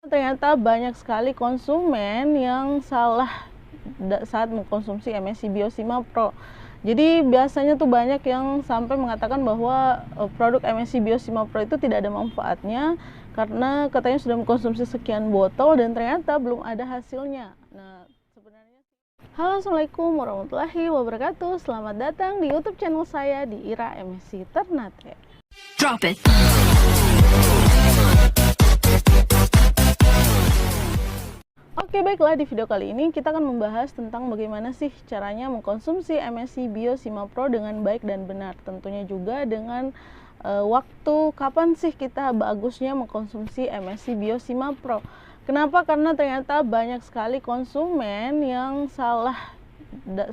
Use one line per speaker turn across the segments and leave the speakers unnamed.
Ternyata banyak sekali konsumen yang salah saat mengkonsumsi MSC Biosima Pro. Jadi biasanya tuh banyak yang sampai mengatakan bahwa produk MSC Biosima Pro itu tidak ada manfaatnya karena katanya sudah mengkonsumsi sekian botol dan ternyata belum ada hasilnya. Nah, sebenarnya halo, assalamualaikum warahmatullahi wabarakatuh. Selamat datang di YouTube channel saya di Ira MSC Ternate. Drop it. Oke, baiklah, di video kali ini kita akan membahas tentang bagaimana sih caranya mengkonsumsi MSC Biosima Pro dengan baik dan benar. Tentunya juga dengan waktu kapan sih kita bagusnya mengkonsumsi MSC Biosima Pro. Kenapa? Karena ternyata banyak sekali konsumen yang salah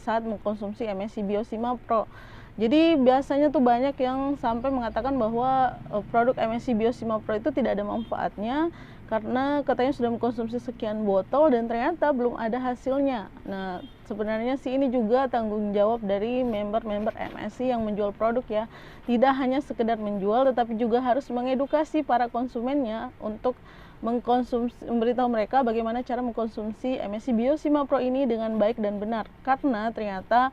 saat mengkonsumsi MSC Biosima Pro. Jadi biasanya tuh banyak yang sampai mengatakan bahwa produk MSC Biosima Pro itu tidak ada manfaatnya karena katanya sudah mengkonsumsi sekian botol dan ternyata belum ada hasilnya. Nah, sebenarnya sih ini juga tanggung jawab dari member-member MSC yang menjual produk ya. Tidak hanya sekedar menjual tetapi juga harus mengedukasi para konsumennya untuk memberitahu mereka bagaimana cara mengkonsumsi MSC Biosima Pro ini dengan baik dan benar. Karena ternyata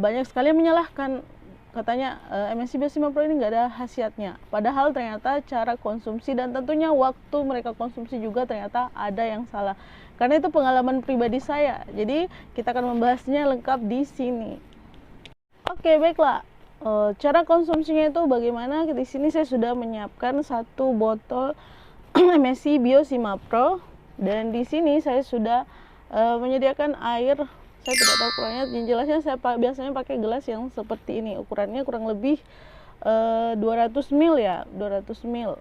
banyak sekali yang menyalahkan, katanya MSC Biosima Pro ini nggak ada khasiatnya. Padahal ternyata cara konsumsi dan tentunya waktu mereka konsumsi juga ternyata ada yang salah. Karena itu pengalaman pribadi saya. Jadi kita akan membahasnya lengkap di sini. Oke, baiklah. Cara konsumsinya itu bagaimana? Di sini saya sudah menyiapkan satu botol MSC Biosima Pro dan di sini saya sudah menyediakan air. Saya tidak tahu ukurannya, yang jelasnya saya biasanya pakai gelas yang seperti ini. Ukurannya kurang lebih 200 ml ya, 200 ml.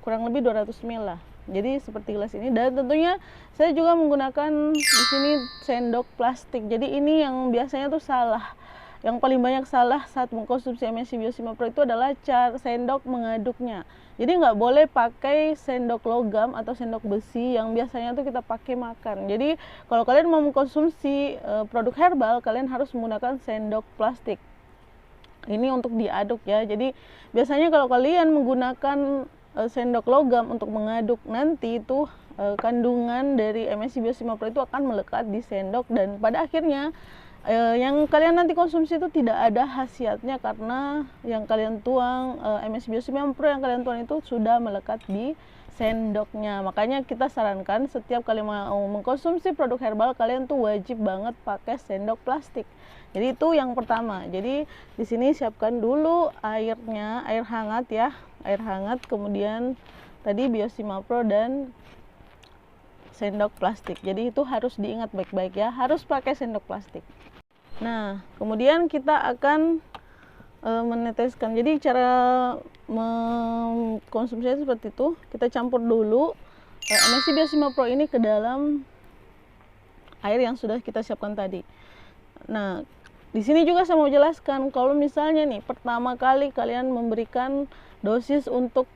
Kurang lebih 200 ml lah. Jadi seperti gelas ini, dan tentunya saya juga menggunakan di sini sendok plastik. Jadi ini yang biasanya tuh salah. Yang paling banyak salah saat mengkonsumsi MSC Biosima Pro itu adalah cara sendok mengaduknya. Jadi nggak boleh pakai sendok logam atau sendok besi yang biasanya tuh kita pakai makan. Jadi kalau kalian mau mengkonsumsi produk herbal, kalian harus menggunakan sendok plastik. Ini untuk diaduk ya. Jadi biasanya kalau kalian menggunakan sendok logam untuk mengaduk, nanti itu kandungan dari MSC Biosima Pro itu akan melekat di sendok dan pada akhirnya yang kalian nanti konsumsi itu tidak ada khasiatnya karena yang kalian tuang MSC Biosima Pro yang kalian tuang itu sudah melekat di sendoknya. Makanya kita sarankan setiap kali mau mengkonsumsi produk herbal, kalian tuh wajib banget pakai sendok plastik. Jadi itu yang pertama. Jadi di sini siapkan dulu airnya, air hangat ya, air hangat, kemudian tadi Biosima Pro dan sendok plastik. Jadi itu harus diingat baik-baik ya, harus pakai sendok plastik. Nah, kemudian kita akan meneteskan. Jadi cara mengkonsumsinya seperti itu. Kita campur dulu MSC Biosima Pro ini ke dalam air yang sudah kita siapkan tadi. Nah, di sini juga saya mau jelaskan kalau misalnya nih pertama kali kalian memberikan dosis untuk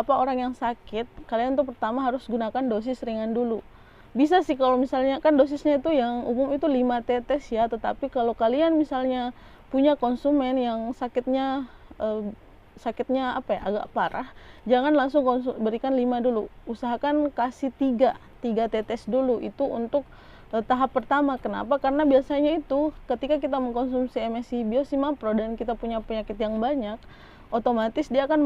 orang yang sakit, kalian tuh pertama harus gunakan dosis ringan dulu. Bisa sih kalau misalnya kan dosisnya itu yang umum itu 5 tetes ya, tetapi kalau kalian misalnya punya konsumen yang sakitnya agak parah, jangan langsung berikan 5 dulu. Usahakan kasih 3 tetes dulu, itu untuk tahap pertama. Kenapa? Karena biasanya itu ketika kita mengkonsumsi MSC Biosima Pro dan kita punya penyakit yang banyak, otomatis dia akan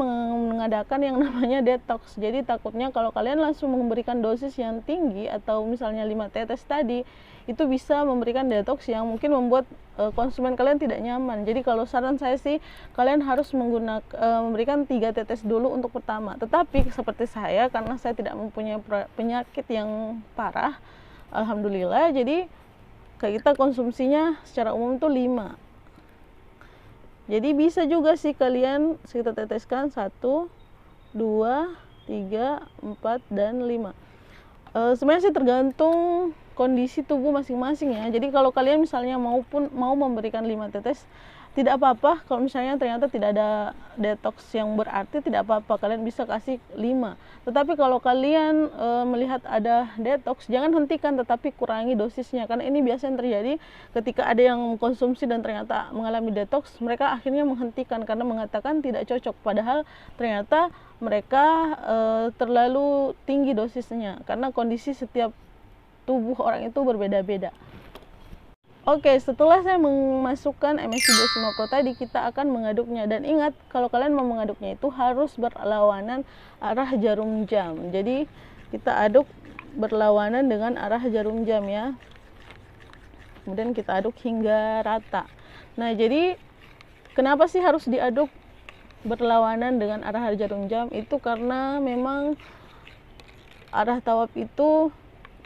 mengadakan yang namanya detox. Jadi takutnya kalau kalian langsung memberikan dosis yang tinggi atau misalnya 5 tetes tadi, itu bisa memberikan detox yang mungkin membuat konsumen kalian tidak nyaman. Jadi kalau saran saya sih kalian harus memberikan 3 tetes dulu untuk pertama. Tetapi seperti saya, karena saya tidak mempunyai penyakit yang parah, alhamdulillah, jadi kita konsumsinya secara umum tuh 5. Jadi bisa juga sih kalian kita teteskan 1, 2, 3, 4, dan 5. Sebenarnya sih tergantung kondisi tubuh masing-masing ya. Jadi kalau kalian misalnya mau memberikan 5 tetes, tidak apa-apa kalau misalnya ternyata tidak ada detox yang berarti, tidak apa-apa, kalian bisa kasih 5. Tetapi kalau kalian melihat ada detox, jangan hentikan tetapi kurangi dosisnya, karena ini biasanya terjadi ketika ada yang mengkonsumsi dan ternyata mengalami detox, mereka akhirnya menghentikan karena mengatakan tidak cocok, padahal ternyata mereka terlalu tinggi dosisnya karena kondisi setiap tubuh orang itu berbeda-beda. Oke, setelah saya memasukkan MSC Bio 5 Pro tadi, kita akan mengaduknya. Dan ingat, kalau kalian mau mengaduknya itu harus berlawanan arah jarum jam. Jadi, kita aduk berlawanan dengan arah jarum jam ya. Kemudian kita aduk hingga rata. Nah, jadi kenapa sih harus diaduk berlawanan dengan arah jarum jam? Itu karena memang arah tawaf itu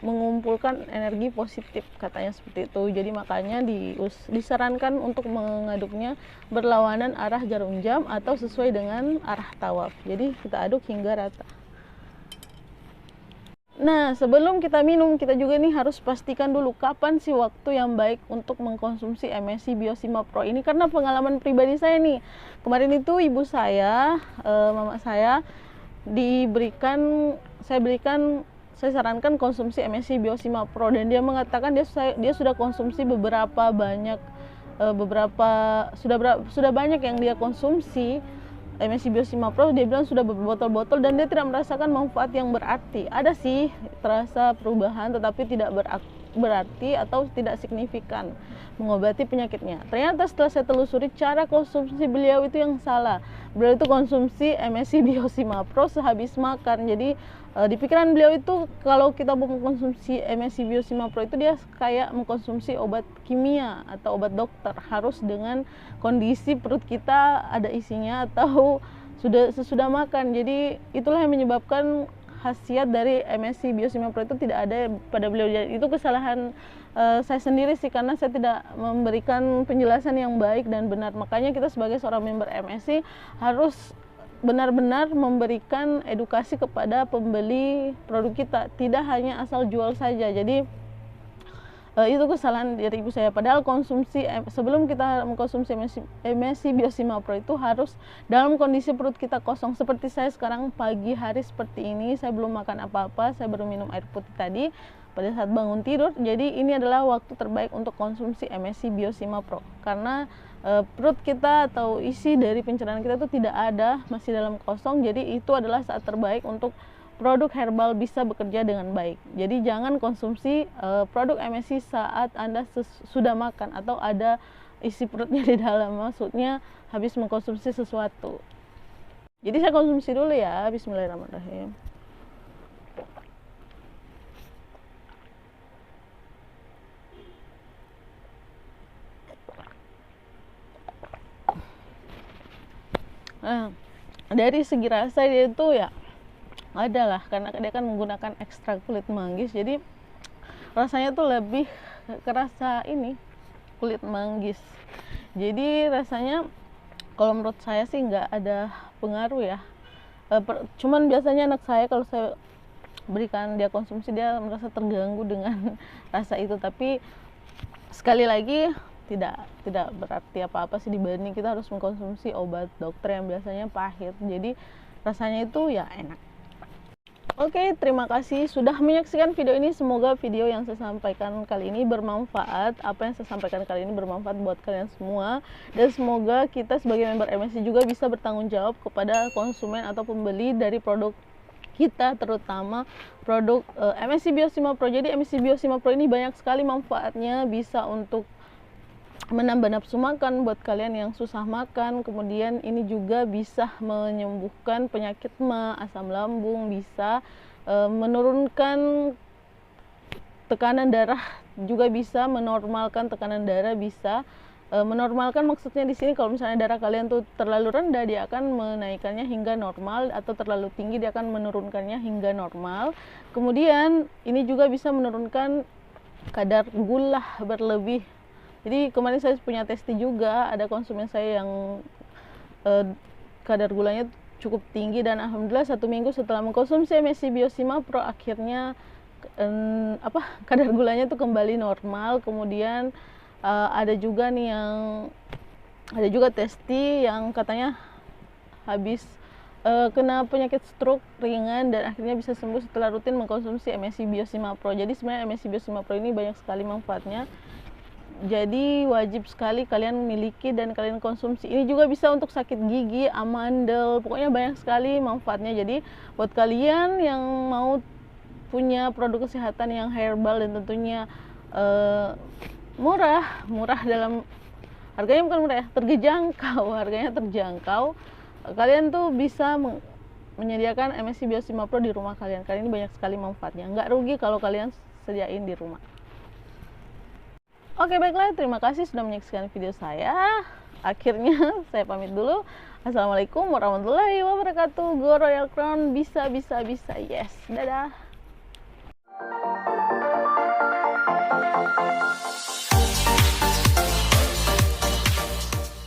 mengumpulkan energi positif, katanya seperti itu. Jadi makanya disarankan untuk mengaduknya berlawanan arah jarum jam atau sesuai dengan arah tawaf. Jadi kita aduk hingga rata. Nah, sebelum kita minum, kita juga nih harus pastikan dulu kapan sih waktu yang baik untuk mengkonsumsi MSC Bio 5 Pro ini, karena pengalaman pribadi saya nih, kemarin itu ibu saya, mama saya saya sarankan konsumsi MSC Bio 5 Pro, dan dia mengatakan dia sudah konsumsi beberapa banyak sudah banyak yang dia konsumsi MSC Bio 5 Pro. Dia bilang sudah berbotol-botol dan dia tidak merasakan manfaat yang berarti. Ada sih terasa perubahan tetapi tidak berarti atau tidak signifikan mengobati penyakitnya. Ternyata setelah saya telusuri, cara konsumsi beliau itu yang salah. Beliau itu konsumsi MSC Bio 5 Pro sehabis makan. Jadi di pikiran beliau itu kalau kita mau mengkonsumsi MSC Bio 5 Pro itu dia kayak mengkonsumsi obat kimia atau obat dokter, harus dengan kondisi perut kita ada isinya atau sesudah makan. Jadi itulah yang menyebabkan khasiat dari MSC Bio 5 Pro itu tidak ada pada beliau. Jadi itu kesalahan saya sendiri sih, karena saya tidak memberikan penjelasan yang baik dan benar. Makanya kita sebagai seorang member MSC harus benar-benar memberikan edukasi kepada pembeli produk kita, tidak hanya asal jual saja. Jadi itu kesalahan dari ibu saya. Padahal sebelum kita mengkonsumsi MSC Bio 5 Pro itu harus dalam kondisi perut kita kosong. Seperti saya sekarang pagi hari seperti ini, saya belum makan apa-apa, saya baru minum air putih tadi pada saat bangun tidur. Jadi ini adalah waktu terbaik untuk konsumsi MSC Bio 5 Pro, karena perut kita atau isi dari pencernaan kita itu tidak ada, masih dalam kosong. Jadi itu adalah saat terbaik untuk produk herbal bisa bekerja dengan baik. Jadi jangan konsumsi produk MSC saat Anda sudah makan atau ada isi perutnya di dalam, maksudnya habis mengkonsumsi sesuatu. Jadi saya konsumsi dulu ya. Bismillahirrahmanirrahim. Nah, dari segi rasa dia itu ya adalah karena dia kan menggunakan ekstrak kulit manggis, jadi rasanya tuh lebih kerasa ini kulit manggis. Jadi rasanya kalau menurut saya sih nggak ada pengaruh ya. Cuman biasanya anak saya kalau saya berikan dia konsumsi, dia merasa terganggu dengan rasa itu. Tapi sekali lagi tidak berarti apa-apa sih dibanding kita harus mengkonsumsi obat dokter yang biasanya pahit. Jadi rasanya itu ya enak. Oke, terima kasih sudah menyaksikan video ini. Semoga video yang saya sampaikan kali ini bermanfaat. Apa yang saya sampaikan kali ini bermanfaat buat kalian semua. Dan semoga kita sebagai member MSC juga bisa bertanggung jawab kepada konsumen atau pembeli dari produk kita, terutama produk MSC Bio 5 Pro. Jadi MSC Bio 5 Pro ini banyak sekali manfaatnya, bisa untuk menambah nafsu makan buat kalian yang susah makan. Kemudian ini juga bisa menyembuhkan penyakit asam lambung, bisa menurunkan tekanan darah, juga bisa menormalkan tekanan darah, bisa menormalkan, maksudnya di sini kalau misalnya darah kalian tuh terlalu rendah, dia akan menaikkannya hingga normal, atau terlalu tinggi dia akan menurunkannya hingga normal. Kemudian ini juga bisa menurunkan kadar gula berlebih. Jadi kemarin saya punya testi juga, ada konsumen saya yang kadar gulanya cukup tinggi, dan alhamdulillah 1 minggu setelah mengkonsumsi MSC Bio 5 Pro akhirnya kadar gulanya tuh kembali normal. Kemudian ada juga nih yang Ada juga testi yang katanya habis kena penyakit stroke ringan dan akhirnya bisa sembuh setelah rutin mengkonsumsi MSC Biosima Pro. Jadi sebenarnya MSC Biosima Pro ini banyak sekali manfaatnya. Jadi wajib sekali kalian miliki dan kalian konsumsi. Ini juga bisa untuk sakit gigi, amandel, pokoknya banyak sekali manfaatnya. Jadi buat kalian yang mau punya produk kesehatan yang herbal dan tentunya murah dalam harganya, bukan murah ya, harganya terjangkau. Kalian tuh bisa menyediakan MSC Biosima Pro di rumah kalian. Kali ini banyak sekali manfaatnya. Nggak rugi kalau kalian sediain di rumah. Oke, baiklah. Terima kasih sudah menyaksikan video saya. Akhirnya saya pamit dulu. Assalamualaikum warahmatullahi wabarakatuh. Go Royal Crown, bisa. Yes. Dadah.